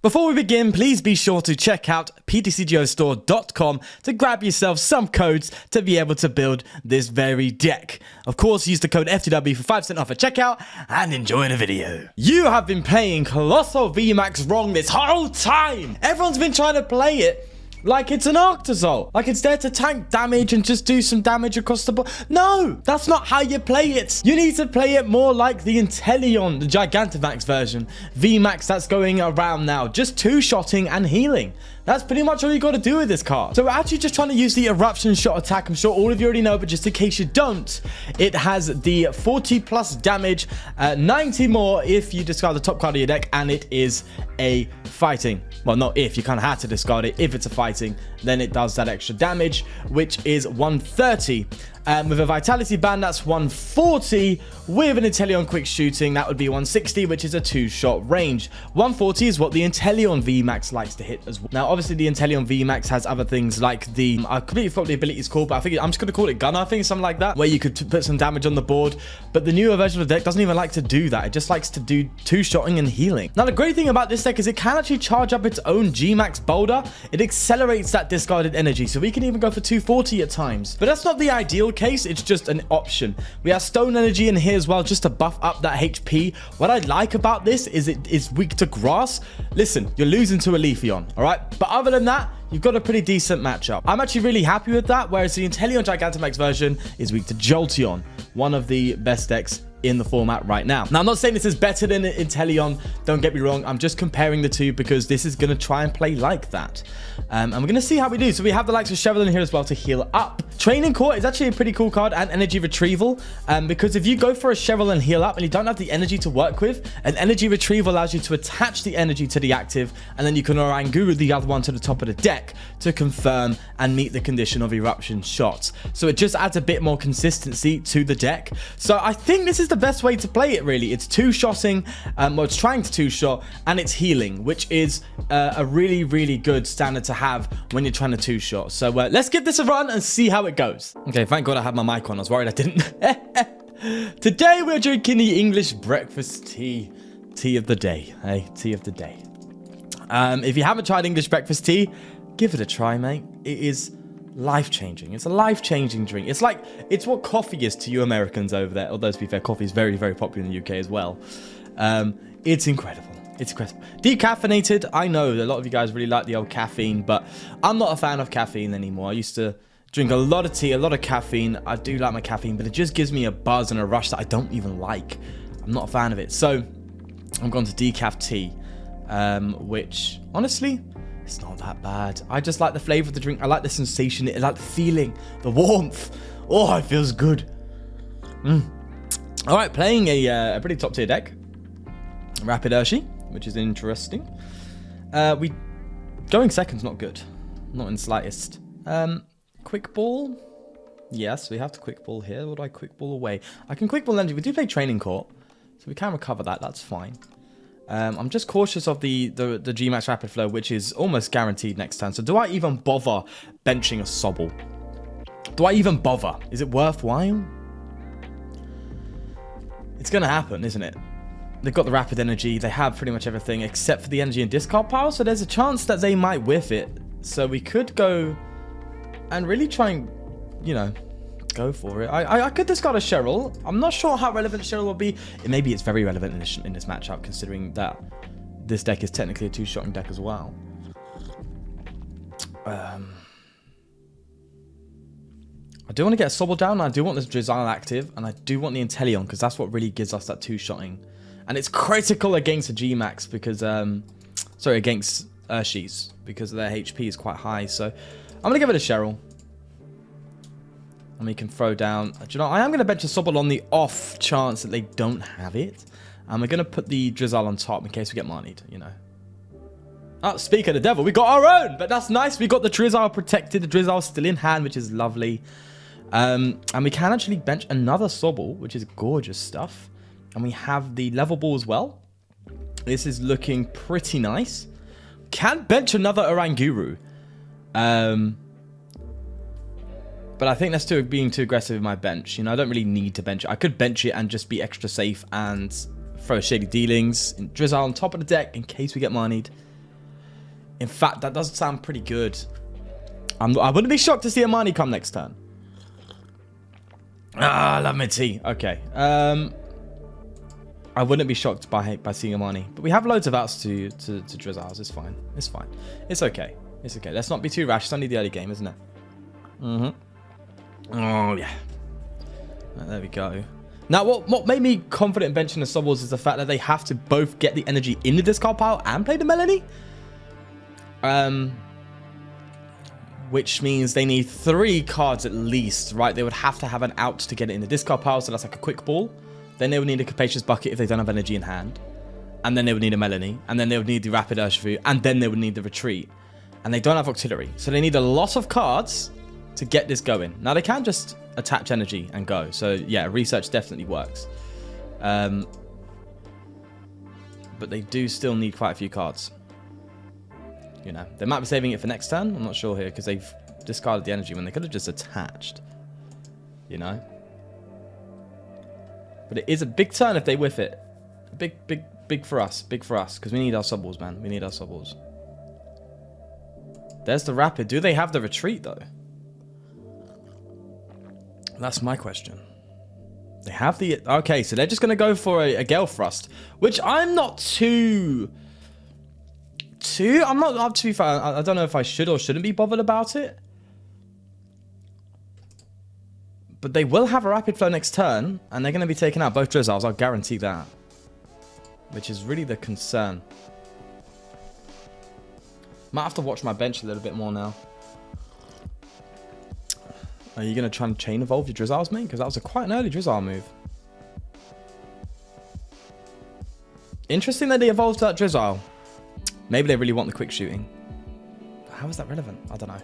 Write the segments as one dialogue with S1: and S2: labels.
S1: Before we begin, please be sure to check out ptcgostore.com to grab yourself some codes to be able to build this very deck. Of course, use the code FTW for 5% off at checkout and enjoy the video. You have been playing Colossal V-max wrong this whole time. Everyone's been trying to play it like it's an Arctazol. Like it's there to tank damage and just do some damage across the board. No, that's not how you play it. You need to play it more like the Inteleon, the Gigantamax version. VMAX that's going around now. Just two-shotting and healing. That's pretty much all you got to do with this card. So we're actually just trying to use the Eruption Shot attack. I'm sure all of you already know, but just in case you don't, it has the 40 plus damage, 90 more if you discard the top card of your deck, and it is a fighting. Well, not if, you kind of have to discard it. If it's a fighting, then it does that extra damage, which is 130. With a Vitality Band, that's 140. With an Inteleon Quick Shooting, that would be 160, which is a two-shot range. 140 is what the Inteleon VMAX likes to hit as well. Now, obviously, the Inteleon VMAX has other things like the... I completely forgot what the ability is called, but I think I'm just going to call it Gunner, I think, something like that, where you could put some damage on the board. But the newer version of the deck doesn't even like to do that. It just likes to do two-shotting and healing. Now, the great thing about this deck is it can actually charge up its own G-Max boulder. It accelerates that discarded energy, so we can even go for 240 at times. But that's not the ideal case, it's just an option. We have Stone Energy in here as well, just to buff up that HP. What I like about this is it is weak to grass. Listen, you're losing to a Leafeon, all right? But other than that, you've got a pretty decent matchup. I'm actually really happy with that, whereas the Inteleon Gigantamax version is weak to Jolteon, one of the best decks in the format right now. Now, I'm not saying this is better than Inteleon, don't get me wrong. I'm just comparing the two because this is going to try and play like that. And we're going to see how we do. So we have the likes of Cheryl in here as well to heal up. Training Court is actually a pretty cool card, and Energy Retrieval, because if you go for a Cheryl and heal up and you don't have the energy to work with, an Energy Retrieval allows you to attach the energy to the active, and then you can Oranguru the other one to the top of the deck to confirm and meet the condition of Eruption Shots. So it just adds a bit more consistency to the deck. So I think this is the best way to play it, really. It's two-shotting, well, it's trying to two-shot, and it's healing, which is a really, really good standard to have when you're trying to two-shot. So let's give this a run and see how it goes. Okay, thank God I had my mic on. I was worried I didn't. Today we're drinking the English breakfast tea. Tea of the day, hey? Tea of the day. If you haven't tried English breakfast tea, give it a try, mate. It is life-changing. It's a life-changing drink. It's like, it's what coffee is to you Americans over there. Although, to be fair, coffee is very, very popular in the UK as well. It's incredible. It's incredible. Decaffeinated. I know a lot of you guys really like the old caffeine, but I'm not a fan of caffeine anymore. I used to drink a lot of tea, a lot of caffeine. I do like my caffeine, but it just gives me a buzz and a rush that I don't even like. I'm not a fan of it. So I'm going to decaf tea, which, honestly, it's not that bad. I just like the flavor of the drink. I like the sensation. I like the feeling, the warmth. Oh, it feels good. All right, playing a pretty top tier deck. Rapid Urshi, which is interesting. We going second's not good. Not in the slightest. Quick ball. Yes, we have to quick ball here. What do I quick ball away? I can quick ball energy. We do play Training Court, so we can recover that. That's fine. I'm just cautious of the G-Max Rapid Flow, which is almost guaranteed next turn. So do I even bother benching a Sobble? Do I even bother? Is it worthwhile? It's going to happen, isn't it? They've got the Rapid Energy. They have pretty much everything except for the energy and discard pile. So there's a chance that they might whiff it. So we could go and really try and, you know, go for it. I could discard a Cheryl. I'm not sure how relevant Cheryl will be. Maybe it's very relevant in this matchup, considering that this deck is technically a two-shotting deck as well. I do want to get a Sobble down. I do want this Drizzile active, and I do want the Inteleon, because that's what really gives us that two-shotting. And it's critical against a G-Max, because, sorry, against Urshi's, because their HP is quite high. So I'm going to give it a Cheryl. And we can throw down... Do you know, I am going to bench a Sobble on the off chance that they don't have it. And we're going to put the Drizzile on top in case we get Marnied, you know. Oh, speak of the devil, we got our own! But that's nice. We got the Drizzile protected. The Drizzile still in hand, which is lovely. And we can actually bench another Sobble, which is gorgeous stuff. And we have the Level Ball as well. This is looking pretty nice. Can bench another Oranguru. But I think that's being too aggressive in my bench. You know, I don't really need to bench it. I could bench it and just be extra safe and throw Shady Dealings. And Drizzile on top of the deck in case we get Marnied. In fact, that does sound pretty good. I wouldn't be shocked to see a Marnie come next turn. Ah, I love my tea. Okay. I wouldn't be shocked by seeing a Marnie. But we have loads of outs to Drizziles. It's fine. It's fine. It's okay. It's okay. Let's not be too rash. It's only the early game, isn't it? Oh, yeah. Right, there we go. Now, what made me confident in benching the Sobbles is the fact that they have to both get the energy in the discard pile and play the Melanie. Which means they need 3 cards at least, right? They would have to have an out to get it in the discard pile, so that's like a quick ball. Then they would need a Capacious Bucket if they don't have energy in hand. And then they would need a Melanie. And then they would need the Rapid Urshifu. And then they would need the Retreat. And they don't have Octillery. So they need a lot of cards to get this going. Now, they can just attach energy and go. So, yeah, research definitely works. But they do still need quite a few cards. You know, they might be saving it for next turn. I'm not sure here because they've discarded the energy when they could have just attached. You know? But it is a big turn if they whiff it. Big for us. Big for us. Because we need our Sobbles, man. We need our Sobbles. There's the Rapid. Do they have the Retreat, though? That's my question. They have the... Okay, so they're just going to go for a Gale Thrust. Which I'm not too... I'm not... To be fair, I don't know if I should or shouldn't be bothered about it. But they will have a Rapid Flow next turn, and they're going to be taking out both Drizziles. I'll guarantee that. Which is really the concern. Might have to watch my bench a little bit more now. Are you going to try and chain evolve your Drizziles, mate? Because that was quite an early Drizzile move. Interesting that they evolved that Drizzile. Maybe they really want the quick shooting. How is that relevant? I don't know.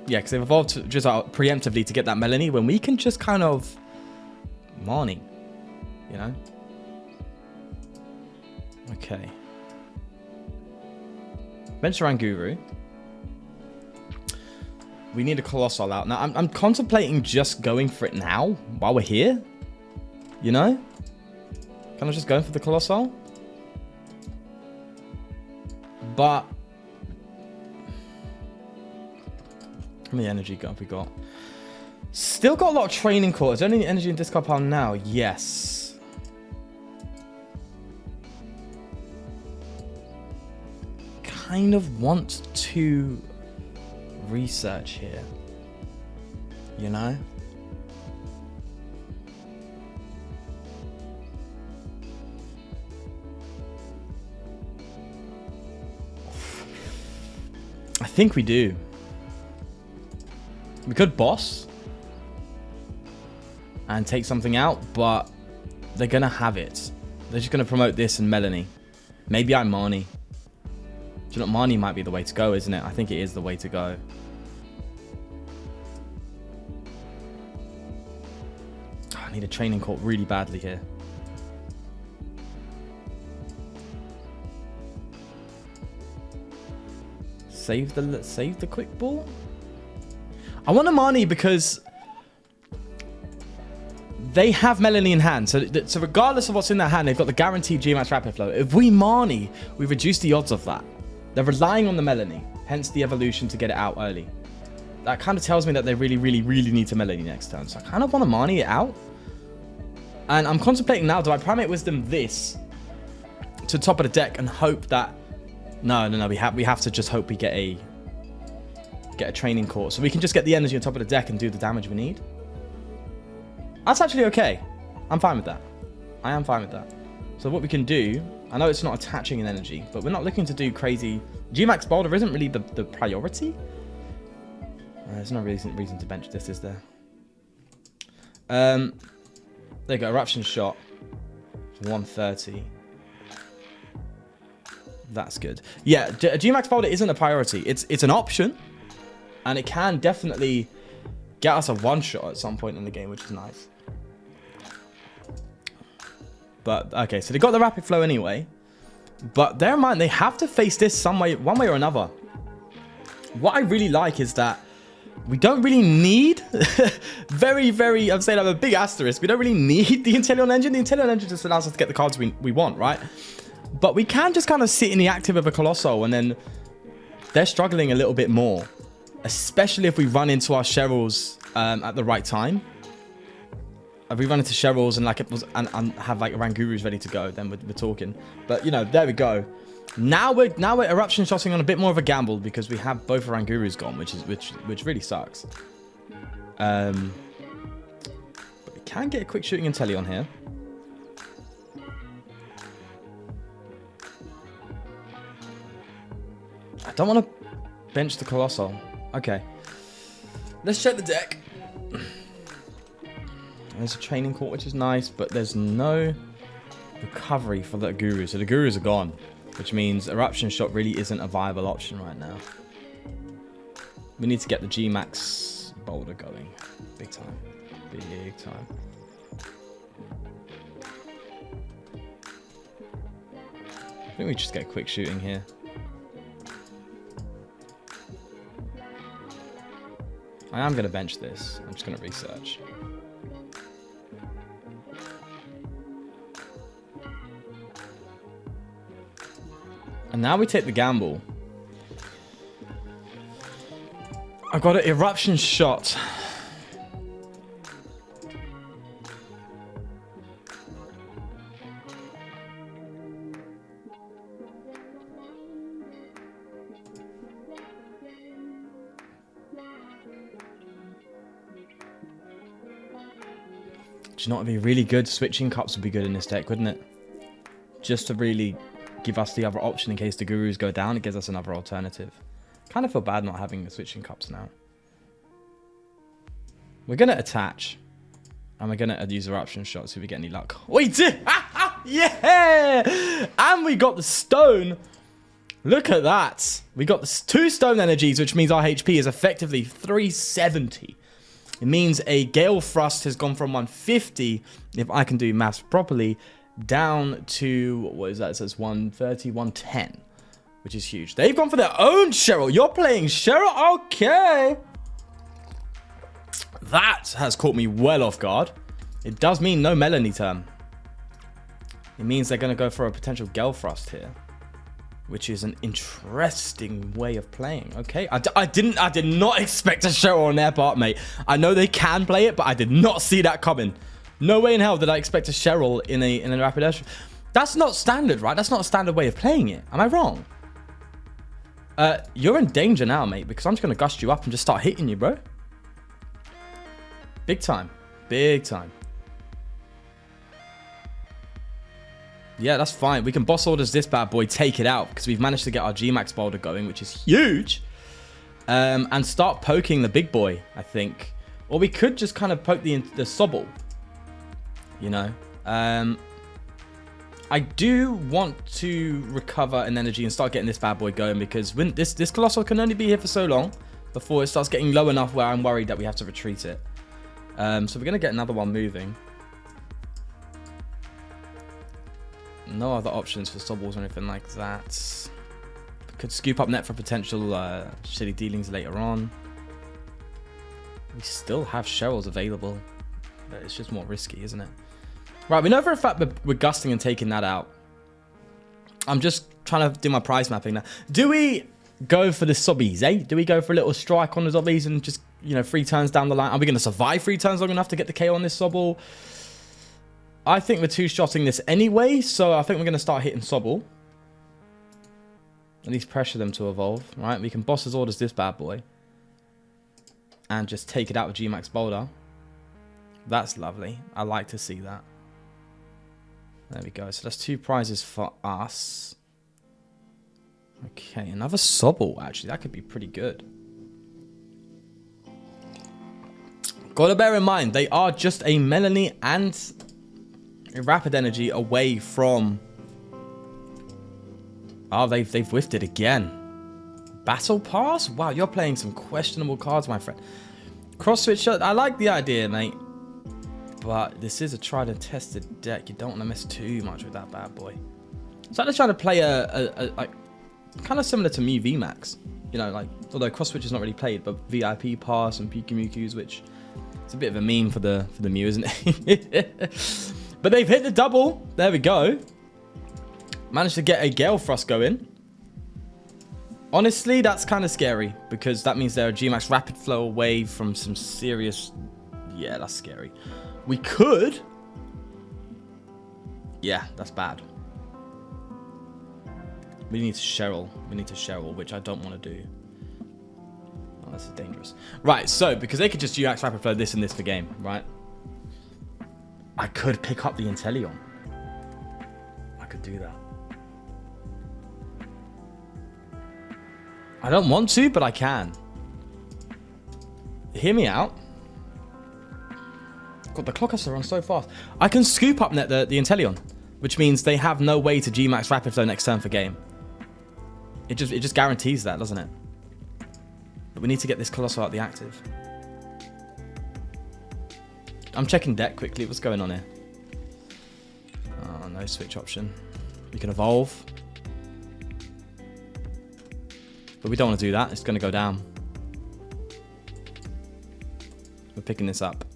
S1: Yeah, because they've evolved Drizzile preemptively to get that Melanie when we can just kind of Marnie, you know? Okay. Bench Oranguru. We need a Coalossal out. Now, I'm contemplating just going for it now while we're here. You know? Kind of just going for the Coalossal. But... how many energy have we got? Still got a lot of Training Court. Is there any energy in discard pile now? Yes. Kind of want to research here. You know? I think we do. We could boss and take something out, but they're going to have it. They're just going to promote this and Melanie. Maybe I'm Marnie. Do you know what? Marnie might be the way to go, isn't it? I think it is the way to go. Oh, I need a Training Court really badly here. Save the quick ball. I want a Marnie because they have Melanie in hand. So regardless of what's in their hand, they've got the guaranteed G-Max Rapid Flow. If we Marnie, we reduce the odds of that. They're relying on the Melanie, hence the evolution to get it out early. That kind of tells me that they really need to Melanie next turn. So I kind of want to Marnie it out. And I'm contemplating now, do I Primate Wisdom this to top of the deck and hope that... No, we have to just hope we get a Training Court. So we can just get the energy on top of the deck and do the damage we need. That's actually okay. I'm fine with that. I am fine with that. So what we can do... I know it's not attaching an energy, but we're not looking to do crazy... G-Max Boulder isn't really the priority. There's no reason to bench this, is there? There you go. Eruption Shot. 130. That's good. Yeah, G-Max Boulder isn't a priority. It's an option. And it can definitely get us a one-shot at some point in the game, which is nice. But, okay, so they got the Rapid Flow anyway. But bear in mind, they have to face this some way, one way or another. What I really like is that we don't really need... I'm saying I'm a big asterisk. We don't really need the Inteleon engine. The Inteleon engine just allows us to get the cards we want, right? But we can just kind of sit in the active of a Coalossal, and then they're struggling a little bit more. Especially if we run into our Cheryls at the right time. If we run into Cheryls and like and have like Orangurus ready to go, then we're talking. But you know, there we go. Now we're eruption shotting on a bit more of a gamble because we have both Orangurus gone, which really sucks. But we can get a quick shooting Inteleon here. I don't want to bench the Coalossal. Okay. Let's check the deck. There's a Training Court, which is nice, but there's no recovery for the Guru. So the Gurus are gone, which means Eruption Shot really isn't a viable option right now. We need to get the G-Max Boulder going. Big time. Big time. I think we just get a quick shooting here. I am going to bench this. I'm just going to research. And now we take the gamble. I got an Eruption Shot. Do you know what would be really good? Switching Cups would be good in this deck, wouldn't it? Just to really give us the other option in case the Gurus go down. It gives us another alternative. Kind of feel bad not having the Switching Cups now. We're going to attach. And we're going to use Eruption Shot so we get any luck. We did! Yeah! And we got the Stone. Look at that. We got the 2 Stone Energies, which means our HP is effectively 370. It means a Gale Thrust has gone from 150, if I can do maths properly, down to, what is that? It says 130, 110, which is huge. They've gone for their own Cheryl. You're playing Cheryl? Okay. That has caught me well off guard. It does mean no Melanie turn. It means they're going to go for a potential Gale Thrust here, which is an interesting way of playing. Okay, I did not expect a Cheryl on their part, mate. I know they can play it, but I did not see that coming. No way in hell did I expect a Cheryl in a rapid air. That's not standard, right? That's not a standard way of playing it. Am I wrong? You're in danger now, mate, because I'm just going to gust you up and just start hitting you, bro. Big time. Big time. Yeah, that's fine. We can boss orders this bad boy, take it out, because we've managed to get our G-Max Boulder going, which is huge. And start poking the big boy, I think. Or we could just kind of poke the Sobble. You know. I do want to recover an energy and start getting this bad boy going, because when this Coalossal can only be here for so long before it starts getting low enough where I'm worried that we have to retreat it. So we're going to get another one moving. No other options for Sobbles or anything like that. Could Scoop Up Net for potential shitty dealings later on. We still have Cheryls available, but it's just more risky, isn't it? Right, we know for a fact we're gusting and taking that out. I'm just trying to do my price mapping now. Do we go for the Sobbies, eh? Do we go for a little strike on the Sobbies and just, you know, 3 turns down the line? Are we going to survive 3 turns long enough to get the KO on this Sobble? I think we're 2-shotting this anyway, so I think we're going to start hitting Sobble. At least pressure them to evolve, right? We can boss's orders this bad boy. And just take it out with G-Max Boulder. That's lovely. I like to see that. There we go. So that's 2 prizes for us. Okay, another Sobble, actually. That could be pretty good. Gotta bear in mind, they are just a Melanie and a Rapid Energy away from... Oh, they've whiffed it again. Battle Pass? Wow, you're playing some questionable cards, my friend. Cross Switcher, I like the idea, mate. But this is a tried and tested deck. You don't want to mess too much with that bad boy. So I'm just trying to play a like kind of similar to me VMAX. You know, like, although Cross Switch is not really played, but VIP Pass and Ptcgo, which it's a bit of a meme for the Mew, isn't it? But they've hit the double. There we go. Managed to get a Gale Thrust going. Honestly, that's kind of scary because that means they're a G-Max Rapid Flow away from some serious... Yeah, that's scary. We could... Yeah, that's bad. We need to Cheryl. We need to Cheryl, which I don't want to do. Oh, this is dangerous. Right, so, because they could just G-Max Rapid Flow this and this for game, right? I could pick up the Inteleon. I could do that. I don't want to, but I can. Hear me out. God, the Coalossal runs so fast. I can Scoop Up Net the Inteleon, which means they have no way to G-Max Rapid Flow next turn for game. It just guarantees that, doesn't it? But we need to get this Coalossal out the active. I'm checking deck quickly. What's going on here? Oh, no switch option. We can evolve. But we don't want to do that. It's going to go down. We're picking this up.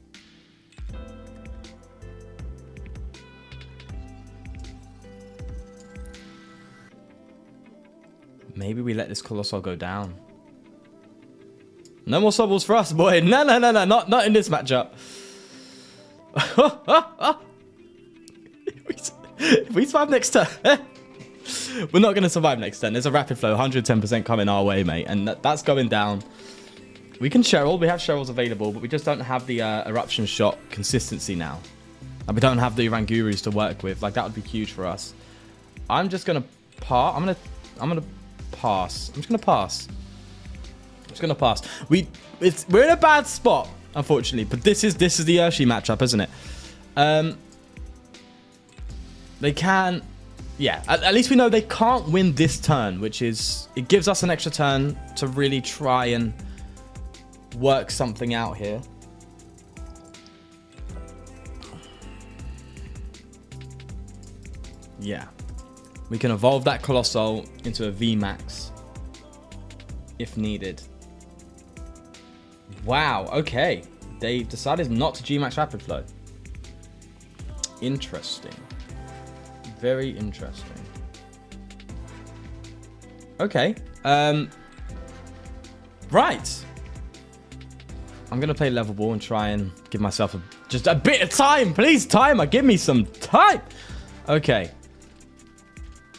S1: Maybe we let this Coalossal go down. No more Sobbles for us, boy. No. Not in this matchup. If we survive next turn... We're not going to survive next turn. There's a Rapid Flow, 110% coming our way, mate. And that's going down. We can Cheryl. We have Cheryls available, but we just don't have the Eruption Shot consistency now. And we don't have the Orangurus to work with. Like, that would be huge for us. I'm just going to pass. I'm going to pass. I'm just going to pass. I'm just going to pass. We're in a bad spot, unfortunately. But this is the Urshi matchup, isn't it? They can... Yeah, at least we know they can't win this turn, which is... It gives us an extra turn to really try and work something out here. Yeah. We can evolve that Coalossal into a VMAX if needed. Wow, okay. They decided not to G-Max Rapid Flow. Interesting. Very interesting. Okay. Right. I'm going to play Level Ball and try and give myself just a bit of time. Please, timer. Give me some time. Okay.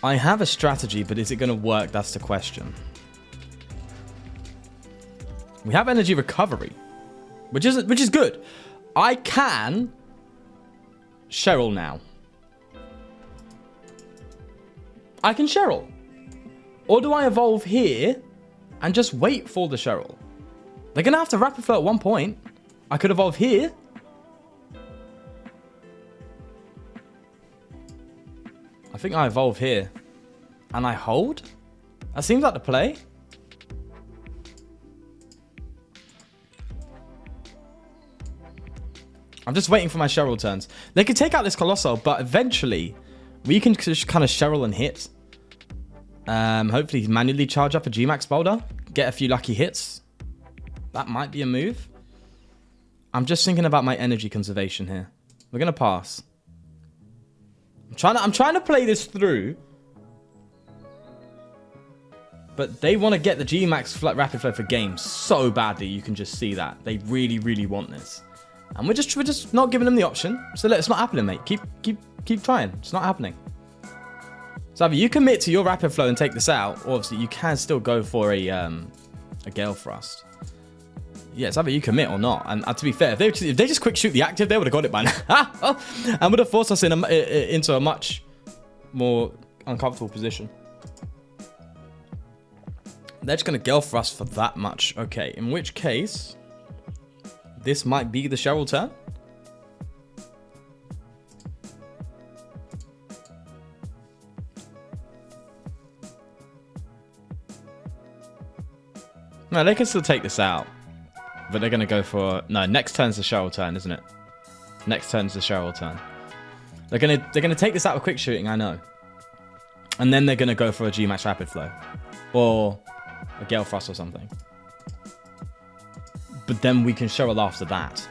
S1: I have a strategy, but is it going to work? That's the question. We have Energy Recovery, which is good. I can Cheryl now. I can Cheryl. Or do I evolve here and just wait for the Cheryl? They're going to have to Rapid Flow at one point. I could evolve here. I think I evolve here. And I hold? That seems like the play. I'm just waiting for my Cheryl turns. They could take out this Coalossal, but eventually we can just kind of Cheryl and hit. Hopefully manually charge up a G-Max boulder. Get a few lucky hits. That might be a move. I'm just thinking about my energy conservation here. We're going to pass. I'm trying to play this through. But they want to get the G-Max Rapid Flow for game so badly. You can just see that. They really, really want this. And we're just not giving them the option. So look, it's not happening, mate. Keep trying. It's not happening. So either you commit to your Rapid Flow and take this out, or obviously you can still go for a Gale Thrust. Yeah, it's either you commit or not. And to be fair, if they just quick shoot the active, they would have got it by now. And would have forced us into a much more uncomfortable position. They're just going to Gale Thrust for that much. Okay, in which case, this might be the Cheryl turn. No, they can still take this out. But they're going to go for... No, next turn's the Cheryl turn, isn't it? Next turn's the Cheryl turn. They're going to take this out with quick shooting, I know. And then they're going to go for a G-Max Rapid Flow. Or a Gale Thrust or something. But then we can Cheryl after that.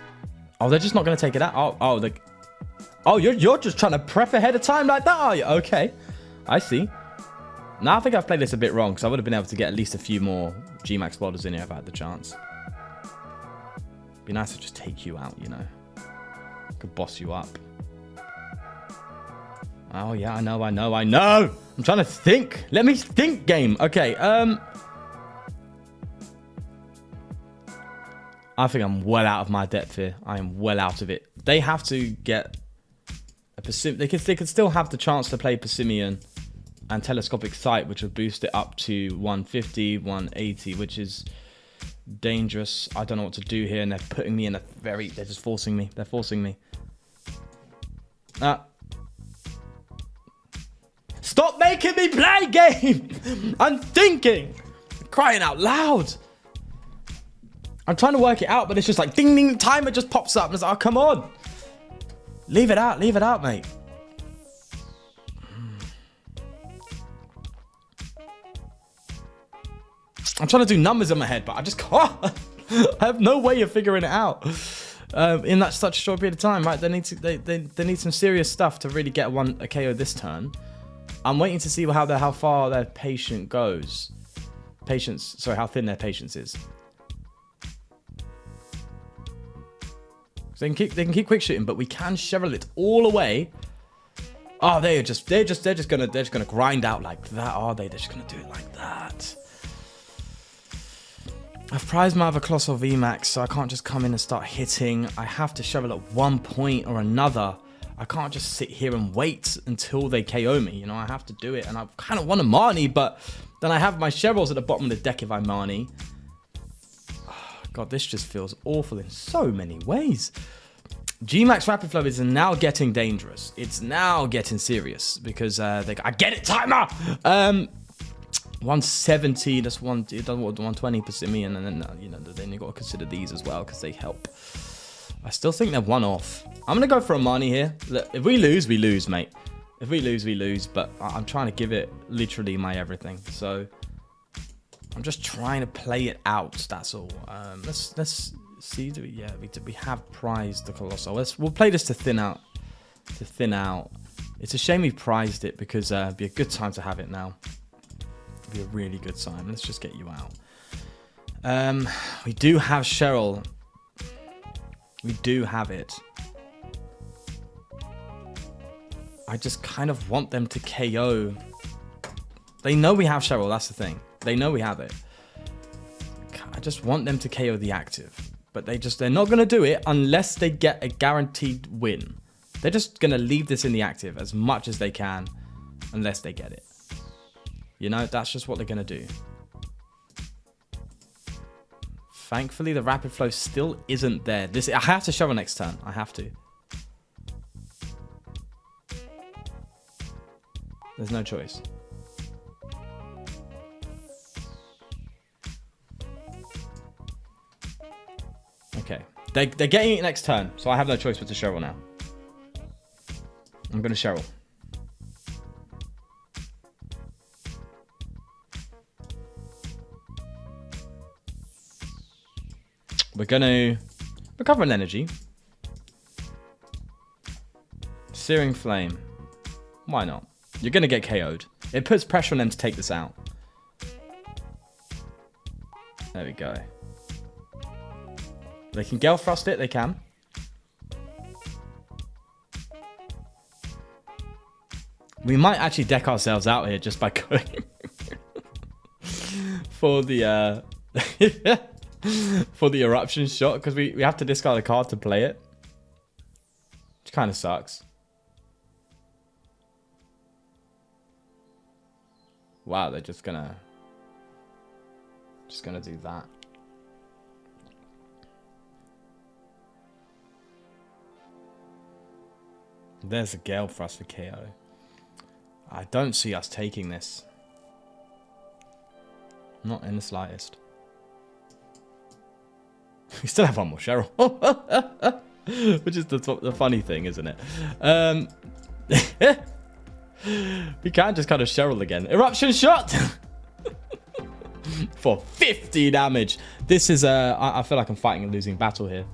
S1: Oh, they're just not going to take it out? Oh, you're just trying to prep ahead of time like that, are you? Okay. I see. Now I think I've played this a bit wrong, because I would have been able to get at least a few more G-Max boulders in here if I had the chance. Be nice to just take you out, you know. Could boss you up. Oh, yeah, I know. I'm trying to think. Let me think, game. Okay, I think I'm well out of my depth here. I am well out of it. They have to get a they could still have the chance to play Persimmon and Telescopic Sight, which would boost it up to 150, 180, which is dangerous. I don't know what to do here, and they're putting me in a very... They're just forcing me. They're forcing me. Stop making me play, game! I'm thinking! I'm crying out loud! I'm trying to work it out, but it's just like ding ding, timer just pops up. And it's like, oh, come on. Leave it out, mate. I'm trying to do numbers in my head, but I just can't. I have no way of figuring it out. In that such a short period of time, right? They need some serious stuff to really get a KO this turn. I'm waiting to see how far their patient goes. How thin their patience is. They can keep quick shooting, but we can Cheryl it all away. Oh, they're just gonna grind out like that, are they? They're just gonna do it like that. I've prized my other Colossal VMAX, so I can't just come in and start hitting. I have to Cheryl at one point or another. I can't just sit here and wait until they KO me. You know, I have to do it, and I kind of want to Marnie, but then I have my Cheryls at the bottom of the deck if I Marnie. God, this just feels awful in so many ways. G-Max Rapid Flow is now getting dangerous. It's now getting serious because I get it, timer! 170, that's one, it does what, 120 Persimmon, and then, you know, then you got to consider these as well because they help. I still think they're one off. I'm going to go for a Marnie here. Look, if we lose, we lose, mate. If we lose, we lose, but I'm trying to give it literally my everything. So I'm just trying to play it out. That's all. Let's see. We have prized the Colossal. We'll play this to thin out. It's a shame we prized it because it'd be a good time to have it now. It'd be a really good time. Let's just get you out. We do have Cheryl. We do have it. I just kind of want them to KO. They know we have Cheryl. That's the thing. They know we have it. I just want them to KO the active. But they're not going to do it unless they get a guaranteed win. They're just going to leave this in the active as much as they can unless they get it. You know, that's just what they're going to do. Thankfully, the Rapid Flow still isn't there. I have to Cheryl next turn. I have to. There's no choice. Okay. They're getting it next turn, so I have no choice but to Cheryl now. I'm going to Cheryl. We're going to recover an energy. Searing Flame. Why not? You're going to get KO'd. It puts pressure on them to take this out. There we go. They can Gale Thrust it. They can. We might actually deck ourselves out here just by going for the for the eruption shot because we have to discard a card to play it, which kind of sucks. Wow, they're just gonna do that. There's a Gale Thrust for KO. I don't see us taking this. Not in the slightest. We still have one more Cheryl. Which is the funny thing, isn't it? We can just kind of Cheryl again. Eruption shot! For 50 damage. This is I feel like I'm fighting a losing battle here.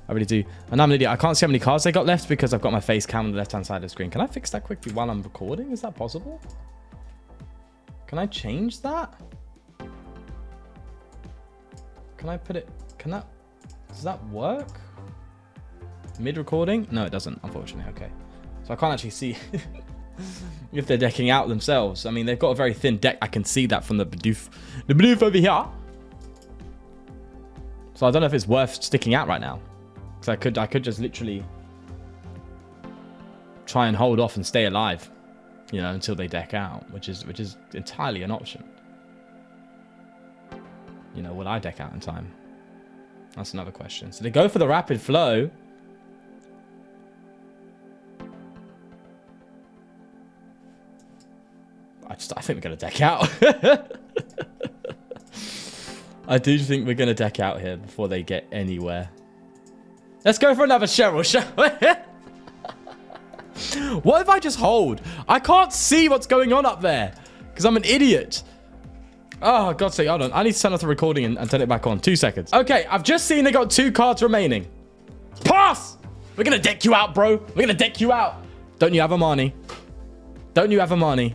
S1: I really do. And I'm an idiot. I can't see how many cards they got left because I've got my face cam on the left-hand side of the screen. Can I fix that quickly while I'm recording? Is that possible? Can I change that? Can I put it... Can that... Does that work? Mid-recording? No, it doesn't, unfortunately. Okay. So I can't actually see if they're decking out themselves. I mean, they've got a very thin deck. I can see that from the Bidoof. The Bidoof over here. So I don't know if it's worth sticking out right now. Because I could just literally try and hold off and stay alive, you know, until they deck out, which is entirely an option. You know, will I deck out in time? That's another question. So they go for the rapid flow. I think we're going to deck out. I do think we're going to deck out here before they get anywhere. Let's go for another Cheryl. What if I just hold? I can't see what's going on up there because I'm an idiot. Oh, God's sake. Hold on. I need to turn off the recording and turn it back on. 2 seconds. Okay, I've just seen they got 2 cards remaining. Pass! We're going to deck you out, bro. We're going to deck you out. Don't you have a Marnie? Don't you have a Marnie?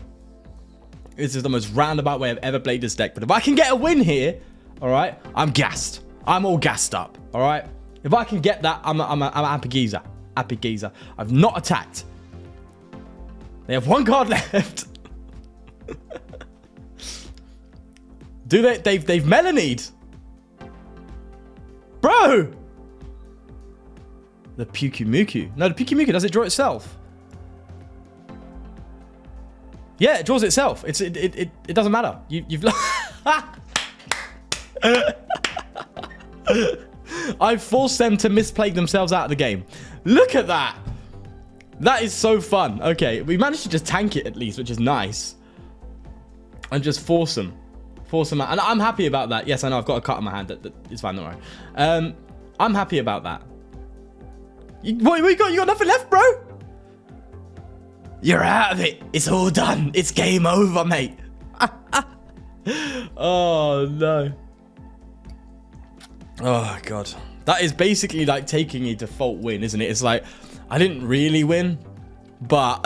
S1: This is the most roundabout way I've ever played this deck. But if I can get a win here, all right, I'm gassed. I'm all gassed up, all right? If I can get that, I'm a happy geezer. Happy geezer. I've not attacked. They have 1 card left. Do they? They've Melanied. Bro! The Ptcgo. No, the Ptcgo, does it draw itself? Yeah, it draws itself. It doesn't matter. You've I've forced them to misplay themselves out of the game. Look at that. That is so fun. Okay, we managed to just tank it at least, which is nice. And just force them. Force them out. And I'm happy about that. Yes, I know I've got a cut on my hand. It's fine, don't worry. I'm happy about that. What you got? You got nothing left, bro? You're out of it. It's all done. It's game over, mate. Oh, no. Oh, God. That is basically like taking a default win, isn't it? It's like, I didn't really win, but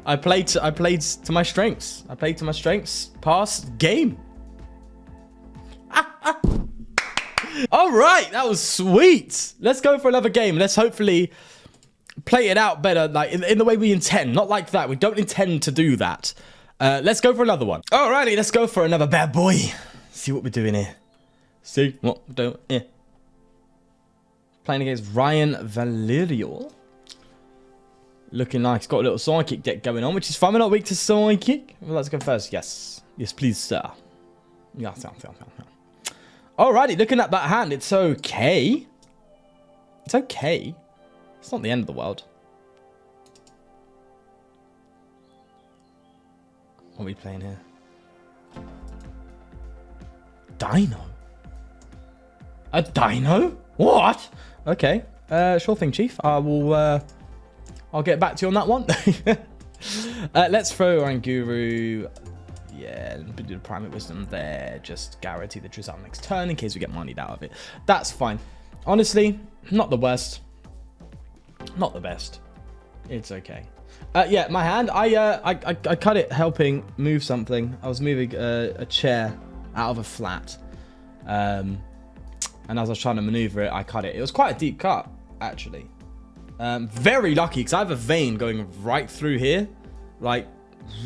S1: I played to my strengths. I played to my strengths. Pass game. All right. That was sweet. Let's go for another game. Let's hopefully play it out better, like in the way we intend. Not like that. We don't intend to do that. Let's go for another one. Alrighty, let's go for another bad boy. See what we're doing here. See what we're doing here. Playing against Ryan Valerial. Looking like he's got a little psychic deck going on, which is fun. We're not weak to psychic. Well, let's go first. Yes. Yes, please, sir. Yes. Alrighty, looking at that hand, it's okay. It's okay. It's not the end of the world. What are we playing here? Dino? A dino? What? Okay. Sure thing, Chief. I'll get back to you on that one. Let's throw Oranguru. Yeah, do the Primate Wisdom there. Just guarantee the Drizzile next turn in case we get moneyed out of it. That's fine. Honestly, not the worst. Not the best. It's okay. Yeah, my hand. I cut it helping move something. I was moving a chair out of a flat. And as I was trying to maneuver it, I cut it. It was quite a deep cut, actually. Very lucky, because I have a vein going right through here. Like,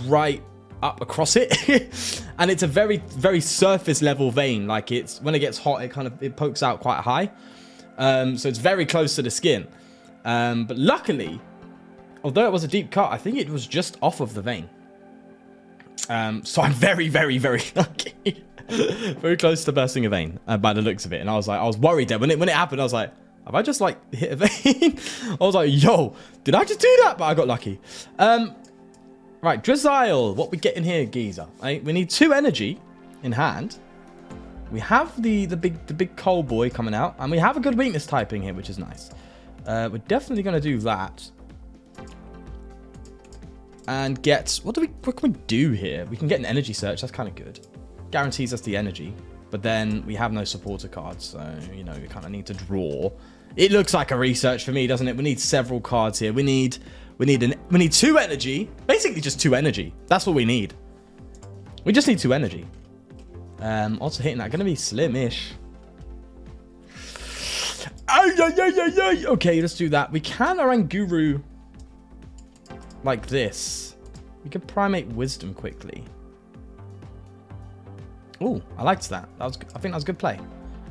S1: right up across it. And it's a very, very surface level vein. Like, it's when it gets hot, it pokes out quite high. So it's very close to the skin. But luckily, although it was a deep cut, I think it was just off of the vein. So I'm very, very, very lucky. Very close to bursting a vein by the looks of it. And I was worried there. When it happened, I was like, have I just like hit a vein? I was like, yo, did I just do that? But I got lucky. Right, Drizzile. What we getting here, geezer? We need 2 energy in hand. We have the big coal boy coming out. And we have a good weakness typing here, which is nice. We're definitely going to do that. And get... What can we do here? We can get an energy search. That's kind of good. Guarantees us the energy. But then we have no supporter cards. So, you know, we kind of need to draw. It looks like a research for me, doesn't it? We need several cards here. We need 2 energy. Basically just 2 energy. That's what we need. We just need 2 energy. Also hitting that, gonna be slim-ish. Okay, let's do that. We can Oranguru like this. We could Primate Wisdom quickly. Oh, I liked that. I think that was a good play.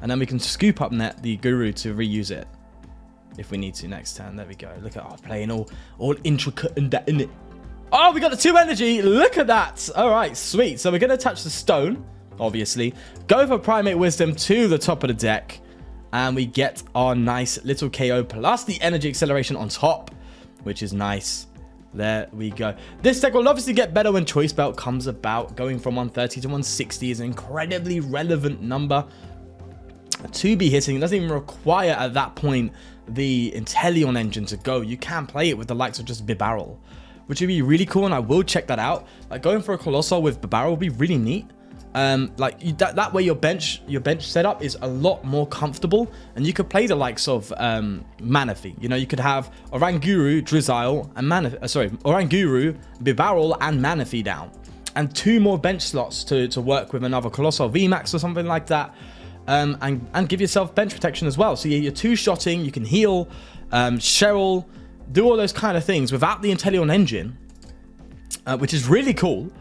S1: And then we can Scoop Up Net the Guru to reuse it if we need to next turn. There we go. Look at our playing all intricate and that in it. Oh, we got the 2 energy. Look at that. All right, sweet. So we're going to touch the stone, obviously. Go for Primate Wisdom to the top of the deck. And we get our nice little KO plus the energy acceleration on top, which is nice. There we go. This deck will obviously get better when Choice Belt comes about. Going from 130 to 160 is an incredibly relevant number to be hitting. It doesn't even require at that point the Inteleon engine to go. You can play it with the likes of just Bibarel, which would be really cool, and I will check that out. Like going for a Coalossal with Bibarel would be really neat. That way your bench setup is a lot more comfortable, and you could play the likes of Manaphy. You know, you could have Oranguru, Drizzile, and Oranguru, Bibarel, and Manaphy down, and 2 more bench slots to work with another Colossal VMAX or something like that. And give yourself bench protection as well. So you're 2-shotting, you can heal, Cheryl, do all those kind of things without the Inteleon engine, which is really cool.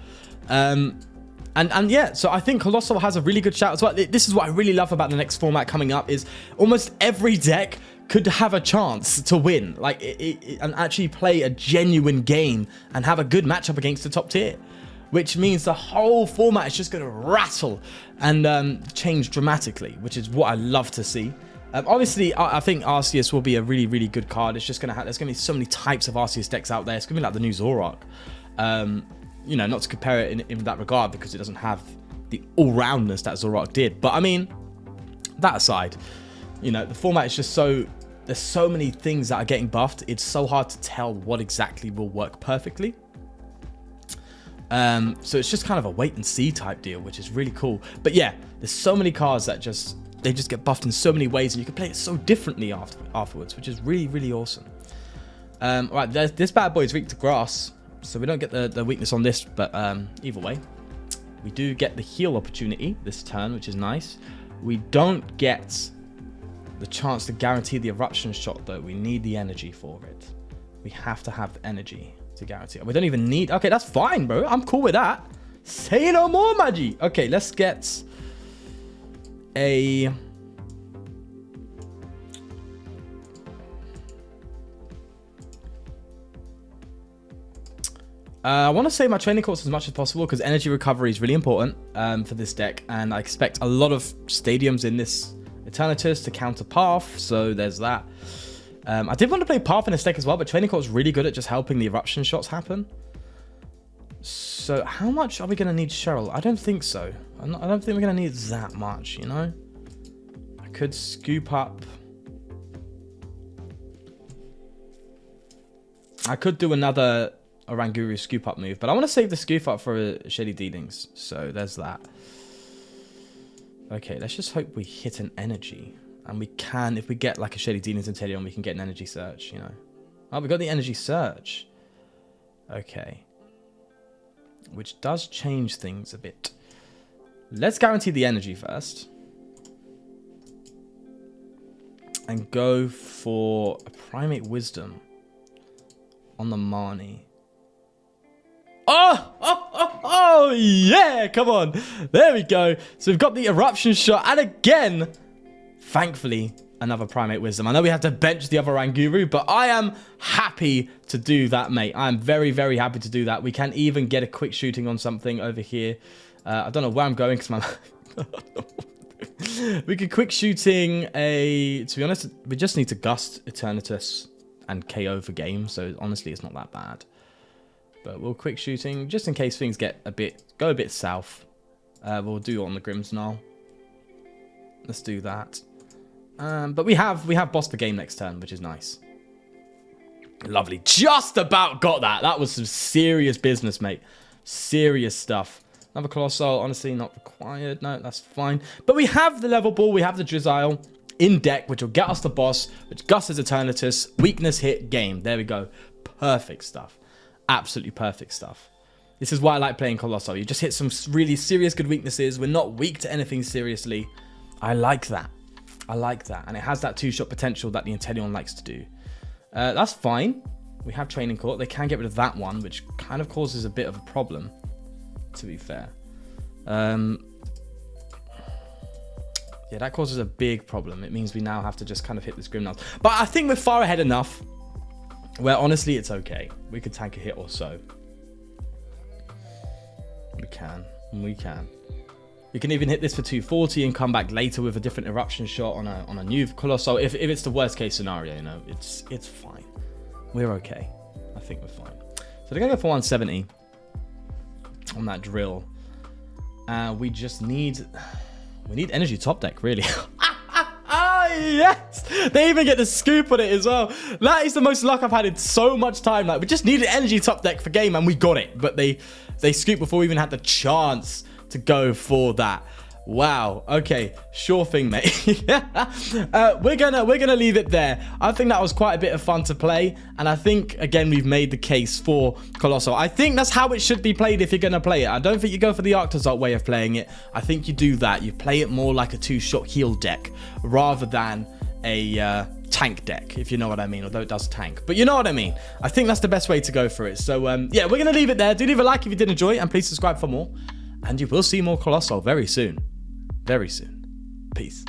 S1: And yeah, so I think Coalossal has a really good shout as well. This is what I really love about the next format coming up, is almost every deck could have a chance to win, like and actually play a genuine game and have a good matchup against the top tier, which means the whole format is just going to rattle and change dramatically, which is what I love to see. Obviously, I think Arceus will be a really, really good card. It's just going to there's going to be so many types of Arceus decks out there. It's going to be like the new Zoroark. You know, not to compare it in that regard because it doesn't have the all-roundness that Zoroark did. But I mean, that aside, you know, the format is just there's so many things that are getting buffed. It's so hard to tell what exactly will work perfectly. So it's just kind of a wait and see type deal, which is really cool. But yeah, there's so many cards that they just get buffed in so many ways, and you can play it so differently afterwards, which is really, really awesome. Right, this bad boy is weak to grass, so we don't get the weakness on this, but either way, we do get the heal opportunity this turn, which is nice. We don't get the chance to guarantee the eruption shot, though. We need the energy for it. We have to have the energy to guarantee it. We don't even need... Okay, that's fine, bro. I'm cool with that. Say no more, Magi. Okay, let's get a... I want to save my training courts as much as possible because energy recovery is really important for this deck, and I expect a lot of stadiums in this Eternatus to counter Path, so there's that. I did want to play Path in this deck as well, but Training Court is really good at just helping the eruption shots happen. So how much are we going to need Cheryl? I don't think so. I don't think we're going to need that much, you know? I could scoop up. I could do another Oranguru scoop up move, but I want to save the scoop up for Shady Dealings. So there's that. Okay, let's just hope we hit an energy. And we can, if we get like a Shady Dealings Inteleon, we can get an Energy Search, you know. Oh, we got the Energy Search. Okay. Which does change things a bit. Let's guarantee the energy first. And go for a Primate Wisdom on the Marnie. Oh, yeah, come on. There we go. So we've got the eruption shot. And again, thankfully, another Primate Wisdom. I know we have to bench the other Oranguru, but I am happy to do that, mate. I am very, very happy to do that. We can even get a quick shooting on something over here. I don't know where I'm going because my... We could quick shooting a... To be honest, we just need to gust Eternatus and KO for game. So honestly, it's not that bad. But we'll quick shooting just in case things go a bit south. We'll do it on the Grimmsnarl. Let's do that. But we have boss the game next turn, which is nice. Lovely. Just about got that. That was some serious business, mate. Serious stuff. Another Coalossal, honestly, not required. No, that's fine. But we have the Level Ball. We have the Drizzile. in deck, which will get us the boss, which gusses Eternatus, weakness hit, game. There we go. Perfect stuff. Absolutely perfect stuff. This is why I like playing Coalossal. You just hit some really serious good weaknesses. We're not weak to anything seriously. I like that. I like that. And it has that two-shot potential that the Inteleon likes to do. That's fine. We have Training Court. They can get rid of that one, which kind of causes a bit of a problem, to be fair. Yeah, that causes a big problem. It means we now have to just kind of hit this Grimnails. But I think we're far ahead enough where honestly it's okay. We could tank a hit or so. We can. We can. You can even hit this for 240 and come back later with a different eruption shot on a new Coalossal. If it's the worst case scenario, you know, it's fine. We're okay. I think we're fine. So they're going to go for 170 on that drill. We just need... We need energy top deck, really. Yes! They even get the scoop on it as well. That is the most luck I've had in so much time. Like, we just needed energy top deck for game and we got it. But they scooped before we even had the chance to go for that. Wow. Okay. Sure thing, mate. We're gonna leave it there. I think that was quite a bit of fun to play, and I think again we've made the case for Coalossal. I think that's how it should be played if you're gonna play it. I don't think you go for the Arctozolt way of playing it. I think you do that. You play it more like a two-shot heal deck rather than a tank deck, if you know what I mean, although it does tank, but you know what I mean. I think that's the best way to go for it. So yeah, we're gonna leave it there. Do leave a like if you did enjoy it, and please subscribe for more, and you will see more Coalossal very soon. Very soon. Peace.